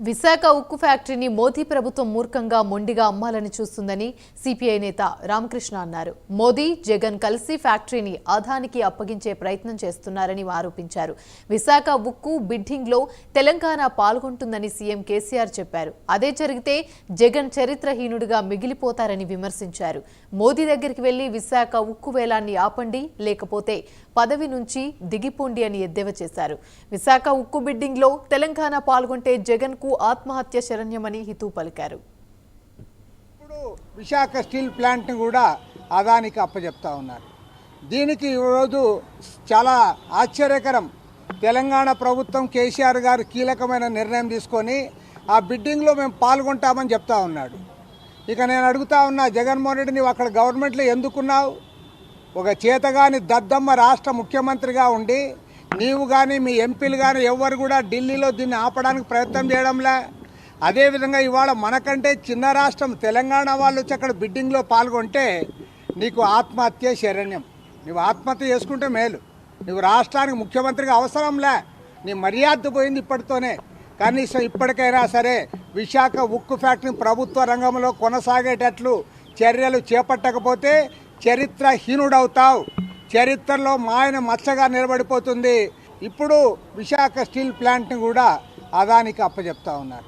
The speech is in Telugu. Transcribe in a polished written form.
విశాఖ ఉక్కు ఫ్యాక్టరీని మోదీ ప్రభుత్వం మూర్ఖంగా మొండిగా అమ్మాలని చూస్తుందని సిపిఐ నేత రామకృష్ణ అన్నారు. మోదీ జగన్ కలిసి ఫ్యాక్టరీని అదానికి అప్పగించే ప్రయత్నం చేస్తున్నారని ఆరోపించారు. విశాఖ ఉక్కు బిడ్డింగ్లో తెలంగాణ పాల్గొంటుందని సీఎం కేసీఆర్ చెప్పారు. అదే జరిగితే జగన్ చరిత్రహీనుడిగా మిగిలిపోతారని విమర్శించారు. మోదీ దగ్గరికి వెళ్లి విశాఖ ఉక్కు వేలాన్ని ఆపండి, లేకపోతే పదవి నుంచి దిగిపోండి అని ఎద్దేవా చేశారు. విశాఖ ఉక్కు బిడ్డింగ్లో తెలంగాణ పాల్గొంటే జగన్ కు ఆత్మహత్య శరణ్యమని హితవు పలికారు. ఇప్పుడు విశాఖ స్టీల్ ప్లాంట్ని కూడా అదానికి అప్పచెప్తా ఉన్నారు. దీనికి ఈరోజు చాలా ఆశ్చర్యకరం. తెలంగాణ ప్రభుత్వం కేసీఆర్ గారు కీలకమైన నిర్ణయం తీసుకొని ఆ బిడ్డింగ్లో మేము పాల్గొంటామని చెప్తా ఉన్నాడు. ఇక నేను అడుగుతా ఉన్నా, జగన్మోహన్ రెడ్డి నువ్వు అక్కడ గవర్నమెంట్లో ఎందుకున్నావు? ఒక చేతగాని దద్దమ్మ రాష్ట్ర ముఖ్యమంత్రిగా ఉండి నీవు కానీ మీ ఎంపీలు కానీ ఎవరు కూడా ఢిల్లీలో దీన్ని ఆపడానికి ప్రయత్నం చేయడంలే. అదేవిధంగా ఇవాళ మనకంటే చిన్న రాష్ట్రం తెలంగాణ వాళ్ళు వచ్చి అక్కడ బిడ్డింగ్లో పాల్గొంటే నీకు ఆత్మహత్య శరణ్యం. నువ్వు ఆత్మహత్య చేసుకుంటే మేలు. నువ్వు రాష్ట్రానికి ముఖ్యమంత్రిగా అవసరంలే. నీ మర్యాద పోయింది ఇప్పటితోనే. కనీసం ఇప్పటికైనా సరే విశాఖ ఉక్కు ఫ్యాక్టరీ ప్రభుత్వ రంగంలో కొనసాగేటట్లు చర్యలు చేపట్టకపోతే చరిత్రహీనుడవుతావు. చరిత్రలో మాయన మచ్చగా నిలబడిపోతుంది. ఇప్పుడు విశాఖ స్టీల్ ప్లాంట్ని కూడా అదానికి అప్పచెప్తా ఉన్నారు.